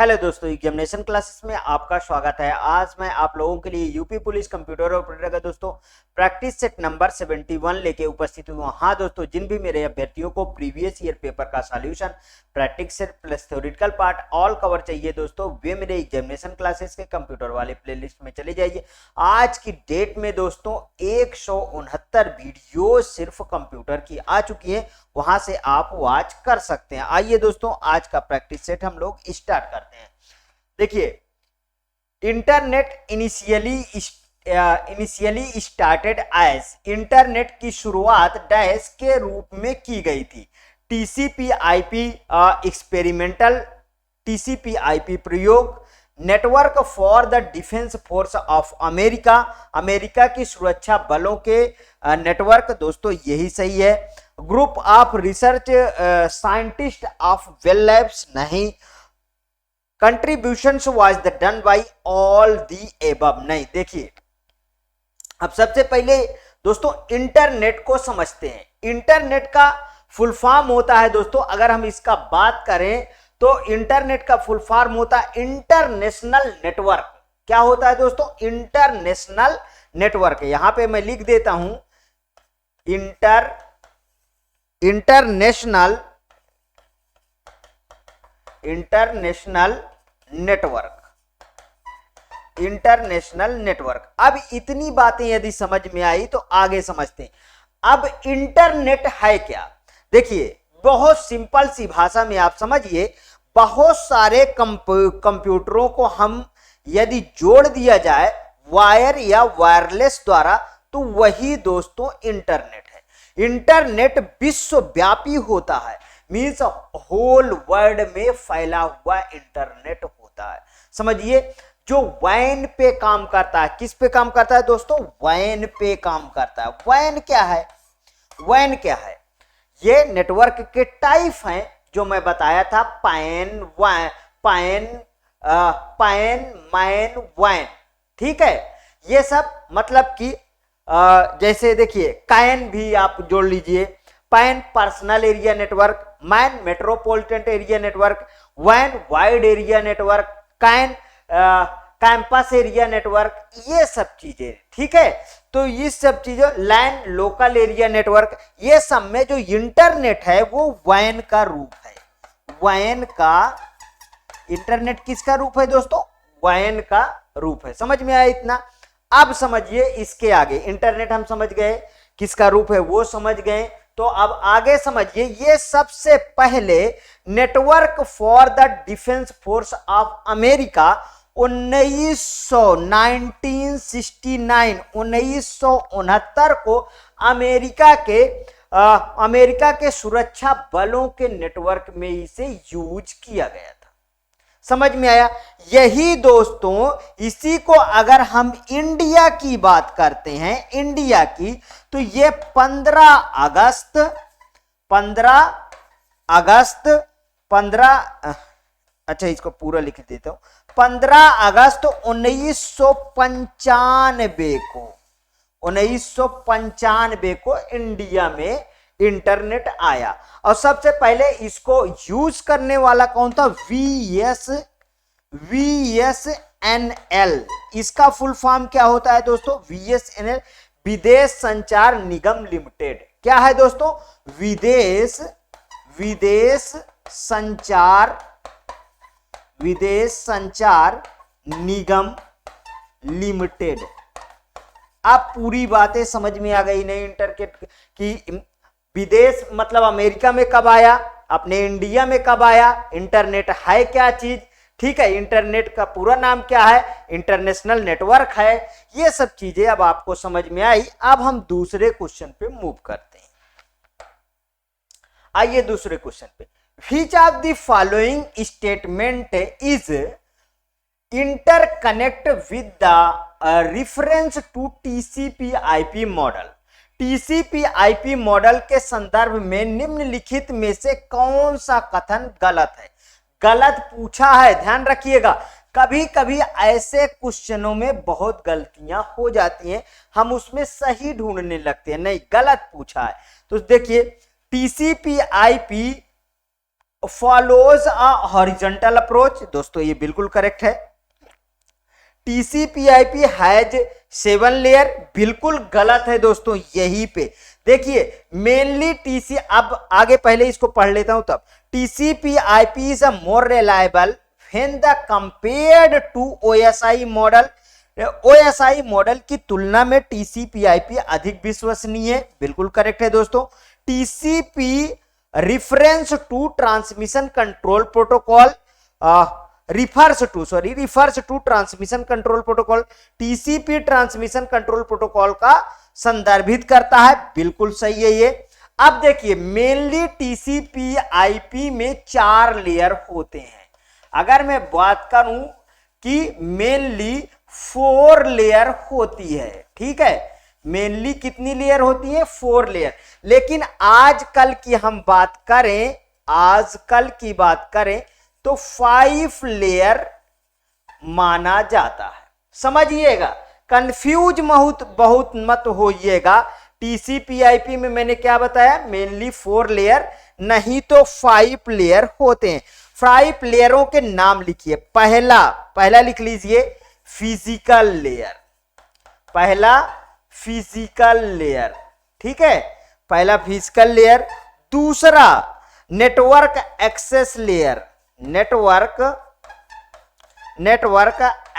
Hello दोस्तों, examination classes में आपका स्वागत है। आज मैं आप लोगों के लिए यूपी पुलिस कंप्यूटर ऑपरेटर का दोस्तों प्रैक्टिस सेट नंबर 71 लेके उपस्थित हुआ। हाँ दोस्तों, जिन भी मेरे अभ्यर्थियों को प्रीवियस ईयर पेपर का solution, practice set plus theoretical part all cover चाहिए दोस्तों, वे मेरे एग्जामिनेशन क्लासेस के कंप्यूटर वाले प्लेलिस्ट में चले जाइए। आज की डेट में दोस्तों 169 वीडियो सिर्फ कंप्यूटर की आ चुकी है, वहां से आप वॉच कर सकते हैं। आइए दोस्तों, आज का प्रैक्टिस सेट हम लोग स्टार्ट करते हैं। देखिए, internet initially started as, internet की शुरुआत डैश के रूप में की गई थी। टीसीपी/आईपी एक्सपेरिमेंटल, टीसीपी/आईपी प्रयोग, network for the defence force of America, America की सुरक्षा बलों के नेटवर्क, दोस्तों यही सही है। Group of research scientist of Bell Labs, नहीं। Contributions was the done by all the above, नहीं। देखिए, अब सबसे पहले दोस्तों इंटरनेट को समझते हैं। इंटरनेट का फुल फॉर्म होता है दोस्तों, अगर हम इसका बात करें तो इंटरनेट का फुल फॉर्म होता है इंटरनेशनल नेटवर्क। क्या होता है दोस्तों? International network. यहां पे मैं लिख देता हूं इंटरनेशनल नेटवर्क। अब इतनी बातें यदि समझ में आई तो आगे समझते हैं। अब इंटरनेट है क्या? देखिए, बहुत सिंपल सी भाषा में आप समझिए, बहुत सारे कंप्यूटरों को हम यदि जोड़ दिया जाए वायर या वायरलेस द्वारा, तो वही दोस्तों इंटरनेट है। इंटरनेट विश्वव्यापी होता है, मीन्स होल वर्ल्ड में फैला हुआ इंटरनेट होता है। समझिए, जो वैन पे काम करता है, किस पे काम करता है दोस्तों? वैन पे काम करता है। वैन क्या है? वैन क्या है? ये नेटवर्क के टाइप हैं जो मैं बताया था, पैन, मैन, वैन, ठीक है। ये सब मतलब कि जैसे देखिए, कैन भी आप जोड़ लीजिए। PAN personal area network, MAN metropolitan area network, वैन wide area network, CAN campus area network, ये सब चीजें, ठीक है। तो ये सब चीजों, लैन लोकल एरिया नेटवर्क, ये सब में जो इंटरनेट है वो वैन का रूप है। वैन का इंटरनेट किसका रूप है दोस्तों? वैन का रूप है। समझ में आया इतना? अब समझिए इसके आगे। इंटरनेट हम समझ गए किसका रूप है, वो समझ गए। तो अब आगे समझिए, ये सबसे पहले network for the defence force of America 1969 को अमेरिका के सुरक्षा बलों के नेटवर्क में इसे यूज किया गया था। समझ में आया? यही दोस्तों, इसी को अगर हम इंडिया की बात करते हैं, इंडिया की, तो ये 15 अगस्त 15 अच्छा, इसको पूरा लिख देता हूं। 15 अगस्त 1995 को इंडिया में इंटरनेट आया। और सबसे पहले इसको यूज करने वाला कौन था? VSNL। इसका फुल फॉर्म क्या होता है दोस्तों? VSNL, विदेश संचार निगम लिमिटेड। क्या है दोस्तों? विदेश संचार निगम लिमिटेड। अब पूरी बातें समझ में आ गई नहीं? इंटरनेट की विदेश मतलब अमेरिका में कब आया, अपने इंडिया में कब आया, इंटरनेट है क्या चीज, ठीक है। इंटरनेट का पूरा नाम क्या है? इंटरनेशनल नेटवर्क है। ये सब चीजें अब आपको समझ में आई। अब हम दूसरे क्वेश्चन पे मूव करते हैं। आइए दूसरे क्वेश्चन पे। Which of the following statement is interconnect with the reference to TCP IP model? TCP IP model के संदर्भ में निम्नलिखित में से कौन सा कथन गलत है? गलत पूछा है, ध्यान रखिएगा। कभी कभी ऐसे क्वेश्चनों में बहुत गलतियां हो जाती हैं, हम उसमें सही ढूंढने लगते हैं। नहीं, गलत पूछा है। तो देखिए, टीसीपी/आईपी फॉलोज अ हॉरिजॉन्टल अप्रोच, दोस्तों ये बिल्कुल करेक्ट है। TCP/IP हैज 7 लेयर, बिल्कुल गलत है दोस्तों। यहीं पे देखिए मेनली TC, अब आगे पहले इसको पढ़ लेता हूं तब। TCP/IP is a more reliable when the compared to OSI model. OSI model की तुलना में TCP/IP अधिक विश्वसनीय है, बिल्कुल करेक्ट है दोस्तों। TCP reference to transmission control protocol, refers to transmission control protocol, TCP transmission control protocol का संदर्भित करता है, बिल्कुल सही है ये। अब देखिए मेनली TCP/IP में 4 लेयर होते हैं। अगर मैं बात करूं कि मेनली 4 लेयर होती है, ठीक है। मेनली कितनी लेयर होती है? 4 लेयर। लेकिन आजकल की हम बात करें, आजकल की बात करें तो 5 लेयर माना जाता है। समझिएगा, कंफ्यूज बहुत मत होइएगा। TCP/IP में मैंने क्या बताया? मेनली 4 लेयर, नहीं तो 5 लेयर होते हैं। 5 लेयरों के नाम लिखिए। पहला लिख लीजिए फिजिकल लेयर, पहला फिजिकल लेयर, ठीक है, पहला फिजिकल लेयर। दूसरा network access layer, network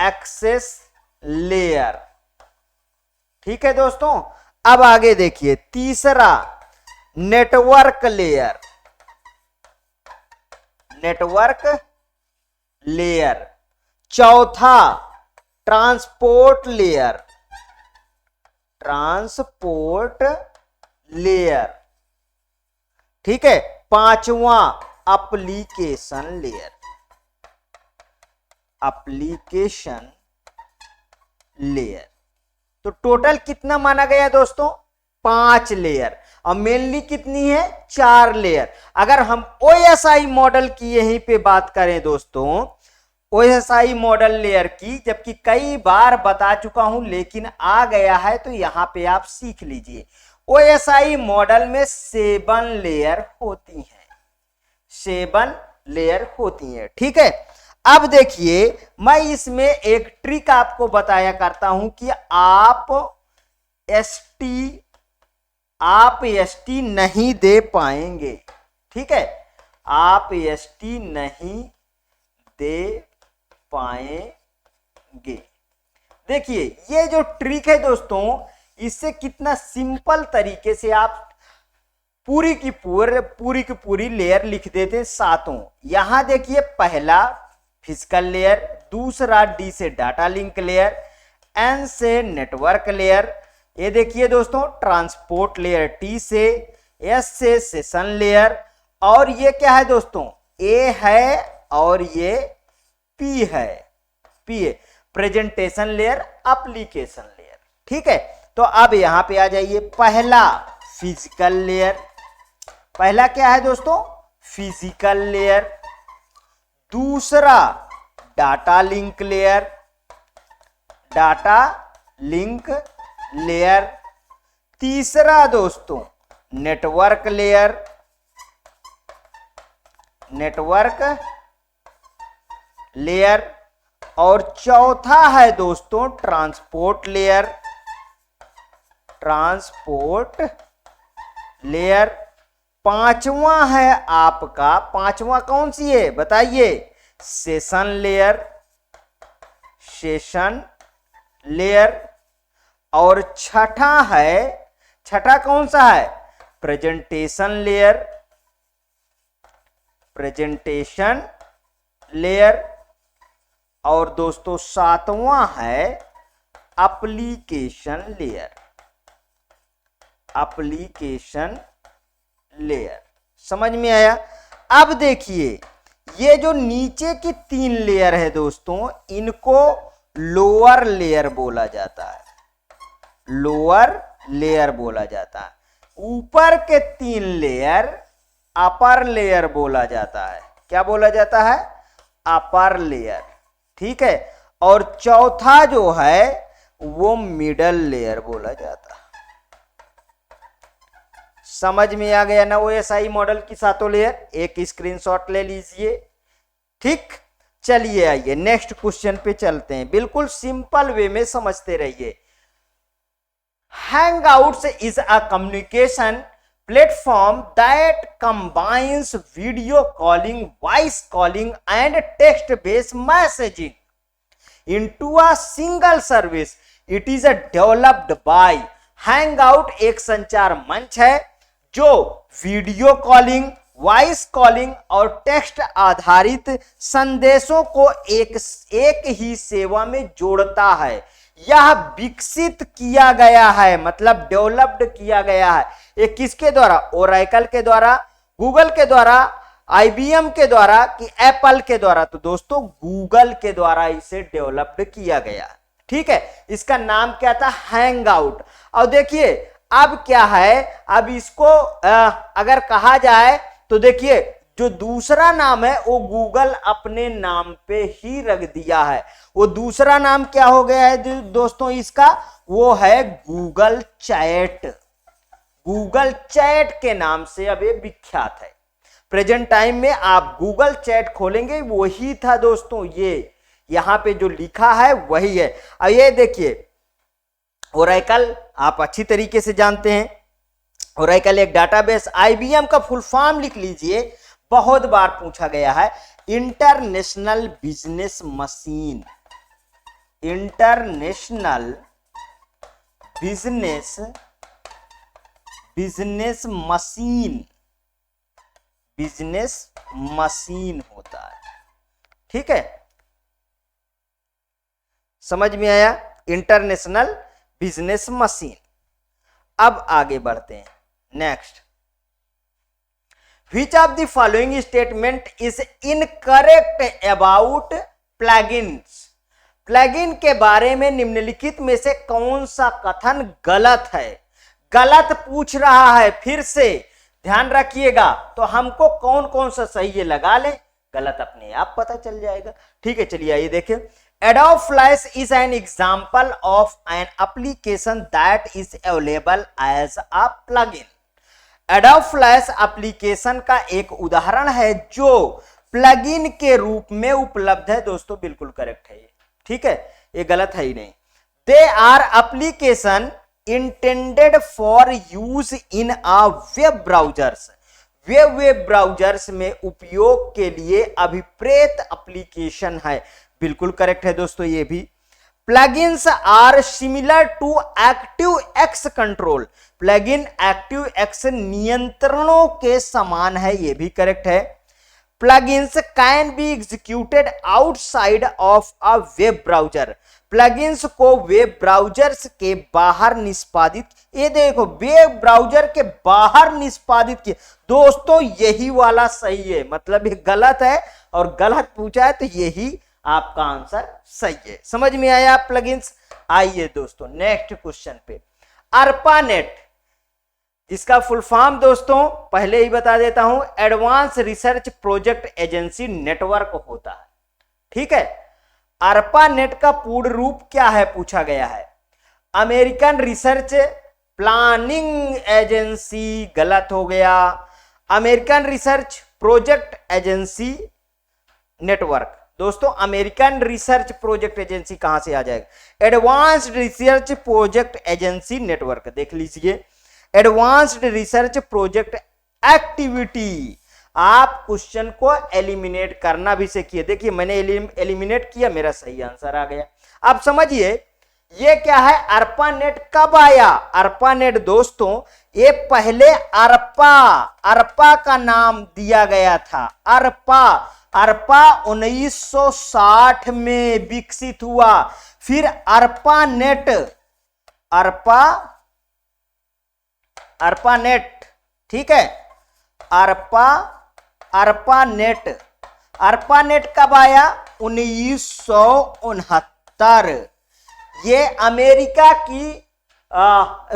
access layer, ठीक है दोस्तों। अब आगे देखिए तीसरा नेटवर्क लेयर, नेटवर्क लेयर। चौथा ट्रांसपोर्ट लेयर, ट्रांसपोर्ट लेयर, ठीक है। पांचवा एप्लीकेशन लेयर, एप्लीकेशन लेयर। तो टोटल कितना माना गया दोस्तों? 5 लेयर। और मेनली कितनी है? 4 लेयर। अगर हम OSI मॉडल की यहीं पे बात करें दोस्तों, OSI मॉडल लेयर की, जबकि कई बार बता चुका हूं लेकिन आ गया है तो यहां पे आप सीख लीजिए। OSI मॉडल में 7 लेयर होती हैं, 7 लेयर होती हैं, ठीक है। अब देखिए मैं इसमें एक ट्रिक आपको बताया करता हूं कि आप ST नहीं दे पाएंगे, ठीक है, आप ST नहीं दे पाएंगे। देखिए ये जो ट्रिक है दोस्तों, इससे कितना सिंपल तरीके से आप पूरी की पूरी लेयर लिख देते हैं सातों। यहां देखिए पहला फिजिकल लेयर, दूसरा D से डाटा लिंक लेयर, N से नेटवर्क लेयर, ये देखिए दोस्तों ट्रांसपोर्ट लेयर T से, S से सेशन लेयर, और ये क्या है दोस्तों? A है और ये P है, P है प्रेजेंटेशन लेयर, एप्लीकेशन लेयर, ठीक है। तो अब यहां पे आ जाइए, पहला फिजिकल लेयर, पहला क्या है दोस्तों? Physical layer. दूसरा data link layer, data link layer. तीसरा दोस्तों नेटवर्क लेयर, नेटवर्क लेयर। और चौथा है दोस्तों ट्रांसपोर्ट लेयर, ट्रांसपोर्ट लेयर। पांचवा है आपका, पांचवा कौन सी है बताइए? Session layer, session layer. और छठा है, छठा कौन सा है? Presentation layer, presentation layer. और दोस्तों सातवां है एप्लीकेशन लेयर, एप्लीकेशन लेयर। समझ में आया? अब देखिए ये जो नीचे की 3 लेयर है दोस्तों, इनको लोअर लेयर बोला जाता है, लोअर लेयर बोला जाता है। ऊपर के 3 लेयर अपर लेयर बोला जाता है। क्या बोला जाता है? अपर लेयर, ठीक है। और चौथा जो है वो मिडल लेयर बोला जाता है। समझ में आ गया ना OSI मॉडल की सातों लेयर? एक स्क्रीनशॉट ले लीजिए। ठीक, चलिए आइए नेक्स्ट क्वेश्चन पे चलते हैं, बिल्कुल सिंपल वे में समझते रहिए। Hangouts is a communication platform that combines video calling, voice calling and text-based messaging into a single service. It is developed by Hangout एक संचार मंच है जो वीडियो कॉलिंग, वॉइस कॉलिंग और टेक्स्ट आधारित संदेशों को एक ही सेवा में जोड़ता है। यह विकसित किया गया है, मतलब डेवलप्ड किया गया है। ये किसके द्वारा? ओरेकल के द्वारा, गूगल के द्वारा, IBM के द्वारा कि एप्पल के द्वारा? तो दोस्तों गूगल के द्वारा इसे डेवलप्ड किया गया। ठीक है, इसका नाम क्या था? हैंगआउट। और देखिए अब क्या है, अब इसको अगर कहा जाए तो देखिए जो दूसरा नाम है वो गूगल अपने नाम पे ही रख दिया है। वो दूसरा नाम क्या हो गया है दोस्तों इसका? वो है गूगल चैट। गूगल चैट के नाम से अब ये विख्यात है। प्रेजेंट टाइम में आप गूगल चैट खोलेंगे वही था दोस्तों, ये यहां पे जो लिखा है वही है। अब ये देखिए ओरेकल आप अच्छी तरीके से जानते हैं, ओरेकल एक डाटाबेस। IBM का फुल फॉर्म लिख लीजिए, बहुत बार पूछा गया है, international business machine. International business machine, business machine होता है। ठीक है, समझ में आया? International business machine. अब आगे बढ़ते हैं next. Which of the following statement is incorrect about plugins? Plugin के बारे में निम्नलिखित में से कौन सा कथन गलत है? गलत पूछ रहा है, फिर से ध्यान रखिएगा। तो हमको कौन कौन सा सही है लगा लें, गलत अपने आप पता चल जाएगा। ठीक है, चलिए आइए देखें। Adobe Flash is an example of an application that is available as a plugin. Adobe Flash application का एक उदाहरण है जो प्लगइन के रूप में उपलब्ध है। दोस्तों बिल्कुल करेक्ट है ये, ठीक है, ये गलत है ही नहीं। They are application intended for use in a web browsers. Web browsers में उपयोग के लिए अभिप्रेत एप्लीकेशन है। बिल्कुल करेक्ट है दोस्तों ये भी। Plugins are similar to ActiveX control. Plugin ActiveX नियंत्रणों के समान है, ये भी करेक्ट है। Plugins can be executed outside of a web browser. Plugins को वेब ब्राउजर्स के बाहर निष्पादित, ये देखो वेब ब्राउजर के बाहर निष्पादित किए। दोस्तों यही वाला सही है, मतलब ये गलत है और गलत पूछा है तो यही आपका आंसर सही है। समझ में आया प्लगइन्स? आइए दोस्तों नेक्स्ट क्वेश्चन पे। ARPANET, इसका फुल फॉर्म दोस्तों पहले ही बता देता हूं, advance research project agency network होता है। ठीक है, ARPANET का पूर्ण रूप क्या है पूछा गया है। अमेरिकन रिसर्च प्लानिंग एजेंसी, गलत हो गया। American research project agency network. दोस्तों अमेरिकन रिसर्च प्रोजेक्ट एजेंसी कहां से आ जाएगा? Advanced research project agency network, देख लीजिए। Advanced research project activity. आप क्वेश्चन को एलिमिनेट करना भी सीखिए। देखिए मैंने एलिमिनेट किया, मेरा सही आंसर आ गया। अब समझिए ये क्या है, ARPANET कब आया? ARPANET दोस्तों ये पहले अरपा का नाम दिया गया था। अरपा 1960 में विकसित हुआ। फिर ARPANET, ठीक है, ARPANET कब आया? 1969। ये अमेरिका की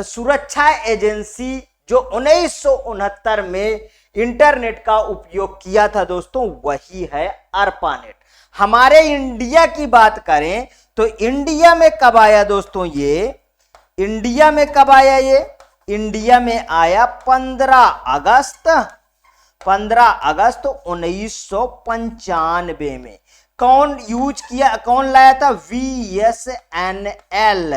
सुरक्षा एजेंसी जो 1969 में इंटरनेट का उपयोग किया था दोस्तों, वही है ARPANET। हमारे इंडिया की बात करें तो इंडिया में कब आया दोस्तों? ये इंडिया में कब आया? ये इंडिया में आया 15 अगस्त 1995 में। कौन यूज किया, कौन लाया था? VSNL,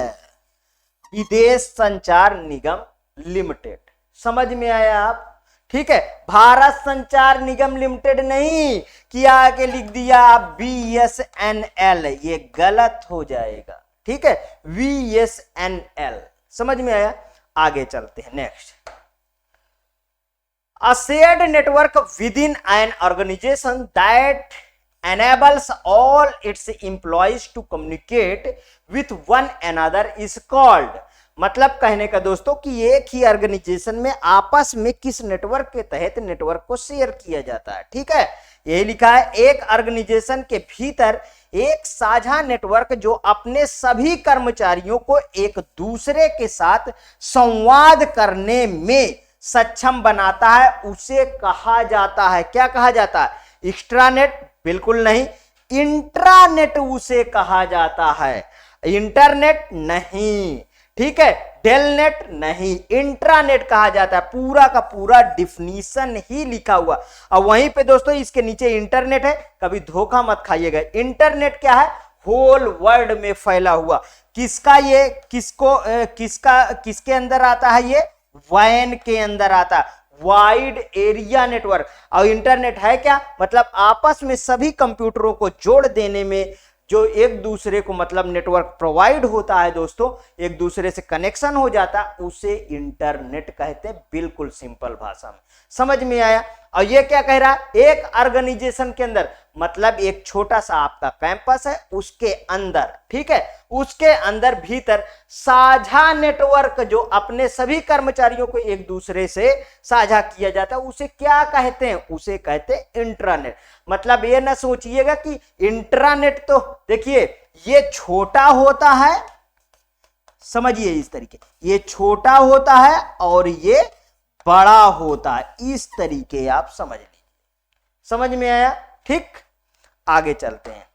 विदेश संचार निगम लिमिटेड। समझ में आया आप? ठीक है, भारत संचार निगम लिमिटेड नहीं किया के लिख दिया आप VSNL, ये गलत हो जाएगा। ठीक है, VSNL। समझ में आया? आगे चलते हैं next. A shared network within an organization that enables all its employees to communicate with one another is called। मतलब कहने का दोस्तों कि एक ही ऑर्गेनाइजेशन में आपस में किस नेटवर्क के तहत नेटवर्क को शेयर किया जाता है। ठीक है, यही लिखा है, एक ऑर्गेनाइजेशन के भीतर एक साझा नेटवर्क जो अपने सभी कर्मचारियों को एक दूसरे के साथ संवाद करने में सक्षम बनाता है, उसे कहा जाता है, क्या कहा जाता है? एक्स्ट्रानेट? बिल्कुल नहीं। इंट्रानेट उसे कहा जाता है, इंटरनेट नहीं। ठीक है, टेलनेट नहीं, इंट्रानेट कहा जाता है। पूरा का पूरा डिफिनीशन ही लिखा हुआ। अब वहीं पे दोस्तों इसके नीचे इंटरनेट है, कभी धोखा मत खाइएगा। इंटरनेट क्या है? होल वर्ल्ड में फैला हुआ। किसका ये, किसके अंदर आता है? ये वैन के अंदर आता है, वाइड एरिया नेटवर्क। और इंटरनेट है क्या? मतलब आपस में सभी कंप्यूटरों को जोड़ देने में जो एक दूसरे को मतलब नेटवर्क प्रोवाइड होता है दोस्तों, एक दूसरे से कनेक्शन हो जाता है, उसे इंटरनेट कहते हैं। बिल्कुल सिंपल भाषा में। समझ में आया? और ये क्या कह रहा है? एक ऑर्गेनाइजेशन के अंदर मतलब एक छोटा सा आपका कैंपस है, उसके अंदर, ठीक है, उसके अंदर भीतर साझा नेटवर्क जो अपने सभी कर्मचारियों को एक दूसरे से साझा किया जाता है, उसे क्या कहते हैं? उसे कहते हैं इंट्रानेट। मतलब ये ना सोचिएगा कि इंट्रानेट तो देखिए ये छोटा होता है, समझिए इस तरीके, ये छोटा होता है और ये बड़ा होता है, इस तरीके आप समझ लीजिए। समझ में आया? ठीक, आगे चलते हैं।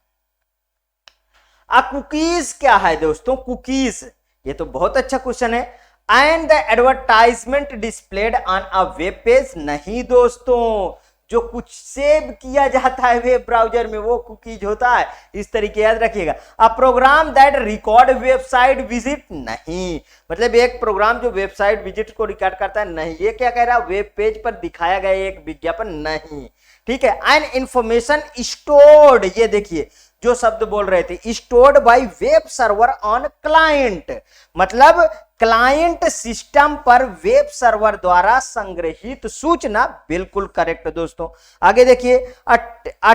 कुकीज क्या है दोस्तों? कुकीज, ये तो बहुत अच्छा क्वेश्चन है। And the advertisement displayed on a web page, नहीं दोस्तों, जो कुछ सेव किया जाता है वेब ब्राउजर में वो कुकीज होता है, इस तरीके याद रखिएगा। A program that record website visit, नहीं, मतलब एक प्रोग्राम जो वेबसाइट विजिट को रिकॉर्ड करता है, नहीं। ये क्या कह रहा है? वेब पेज पर दिखाया गया एक विज्ञापन, नहीं। ठीक है, एंड इंफॉर्मेशन स्टोर्ड, ये देखिए जो शब्द बोल रहे थे, stored by web server on client, मतलब क्लाइंट सिस्टम पर वेब सर्वर द्वारा संग्रहित सूचना। बिल्कुल करेक्ट दोस्तों। आगे देखिए, a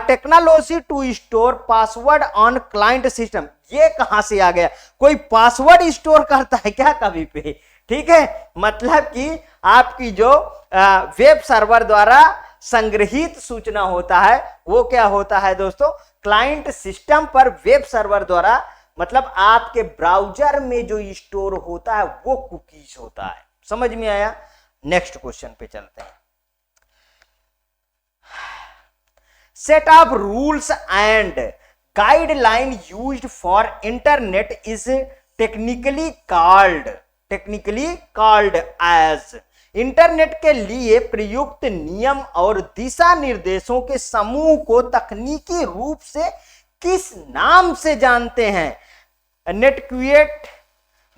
technology to store password on client system, ये कहां से आ गया? कोई पासवर्ड स्टोर करता है क्या कभी पे? ठीक है, मतलब कि आपकी जो वेब सर्वर द्वारा संग्रहित सूचना होता है वो क्या होता है दोस्तों? क्लाइंट सिस्टम पर वेब सर्वर द्वारा, मतलब आपके ब्राउजर में जो स्टोर होता है वो कुकीज होता है। समझ में आया? नेक्स्ट क्वेश्चन पे चलते हैं। Set of rules and guideline used for internet is technically called as, internet के लिए प्रयुक्त नियम और दिशा निर्देशों के समूह को तकनीकी रूप से किस नाम से जानते हैं?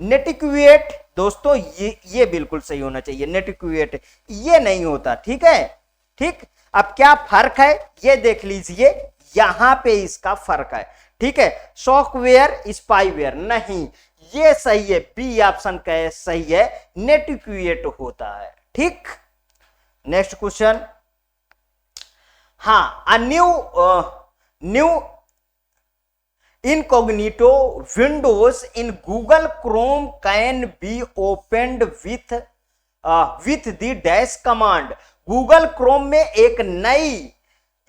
नेटिक्वेट दोस्तों, ये बिल्कुल सही होना चाहिए। नेटिक्वेट ये नहीं होता, ठीक है। ठीक, अब क्या फर्क है ये देख लीजिए, यहां पे इसका फर्क है। ठीक है, सॉफ्टवेयर स्पाईवेयर नहीं, ये सही है, बी ऑप्शन का सही है, नेटिक्वेट होता है। ठीक, नेक्स्ट क्वेश्चन। हाँ, a new incognito Windows in Google Chrome can be opened with the dash command. Google Chrome में एक नई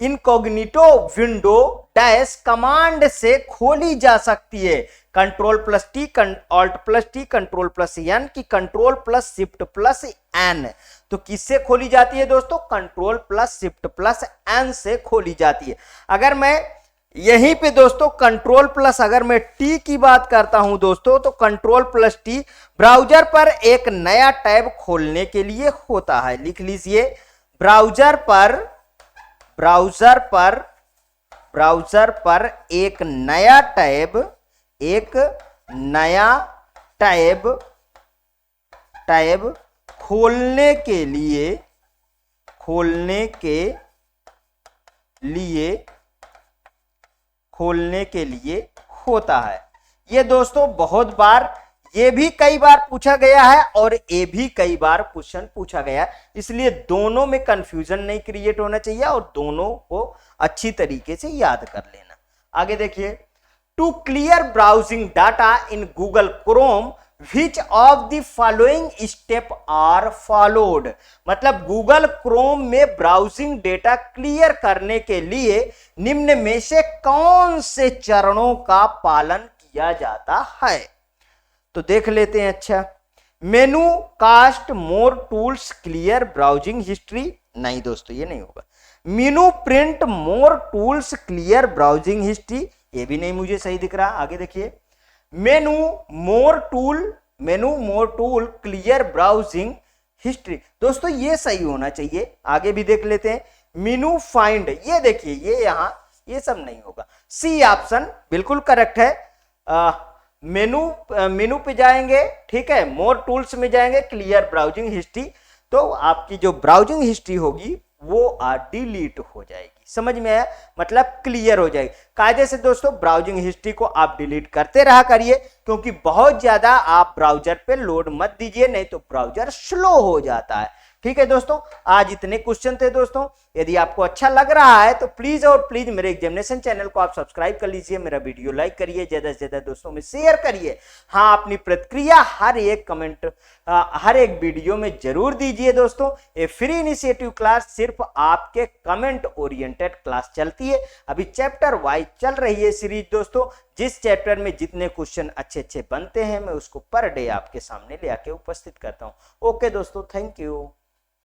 इनकॉग्निटो विंडो डैश कमांड से खोली जा सकती है। Ctrl+T, Alt+T, Ctrl+N की Ctrl+Shift+N, तो किससे खोली जाती है दोस्तों? Ctrl+Shift+N से खोली जाती है। अगर मैं यहीं पे दोस्तों कंट्रोल प्लस, अगर मैं टी की बात करता हूं दोस्तों, तो कंट्रोल प्लस टी ब्राउजर पर एक नया टैब खोलने के लिए होता है। लिख लीजिए, ब्राउजर पर एक नया टैब खोलने के लिए होता है। ये दोस्तों बहुत बार, ये भी कई बार पूछा गया है और ये भी कई बार क्वेश्चन पूछा गया है, इसलिए दोनों में कंफ्यूजन नहीं क्रिएट होना चाहिए और दोनों को अच्छी तरीके से याद कर लेना। आगे देखिए, to clear browsing data in Google Chrome which of the following step are followed. मतलब गूगल क्रोम में ब्राउजिंग डेटा क्लियर करने के लिए निम्न में से कौन से चरणों का पालन किया जाता है? तो देख लेते हैं। अच्छा, menu cast more tools clear browsing history, नहीं दोस्तों ये नहीं होगा। Menu print more tools clear browsing history, ये भी नहीं मुझे सही दिख रहा। आगे देखिए, menu more tool clear browsing history, दोस्तों ये सही होना चाहिए। आगे भी देख लेते हैं, मेनू फाइंड, ये देखिए ये यहां, ये सब नहीं होगा। सी ऑप्शन बिल्कुल करेक्ट है। मेनू पे जाएंगे, ठीक है, मोर टूल्स में जाएंगे, क्लियर ब्राउजिंग हिस्ट्री, तो आपकी जो ब्राउजिंग हिस्ट्री होगी वो डिलीट हो जाएगी। समझ में आया? मतलब क्लियर हो जाएगी। कायदे से दोस्तों ब्राउजिंग हिस्ट्री को आप डिलीट करते रहा करिए, क्योंकि बहुत ज्यादा आप ब्राउजर पे लोड मत दीजिए, नहीं तो ब्राउजर स्लो हो जाता है। ठीक है दोस्तों, आज इतने क्वेश्चन थे दोस्तों। यदि आपको अच्छा लग रहा है तो प्लीज और प्लीज मेरे एग्जामिनेशन चैनल को आप सब्सक्राइब कर लीजिए, मेरा वीडियो लाइक करिए, ज्यादा से ज्यादा दोस्तों में शेयर करिए। हाँ, अपनी प्रतिक्रिया हर एक कमेंट, हर एक वीडियो में जरूर दीजिए दोस्तों। ये फ्री इनिशिएटिव क्लास सिर्फ आपके कमेंट ओरिएंटेड क्लास चलती है। अभी चैप्टर वाइज चल रही है सीरीज दोस्तों। जिस चैप्टर में जितने क्वेश्चन अच्छे अच्छे बनते हैं मैं उसको पर डे आपके सामने ले आके उपस्थित करता हूँ। ओके दोस्तों, थैंक यू।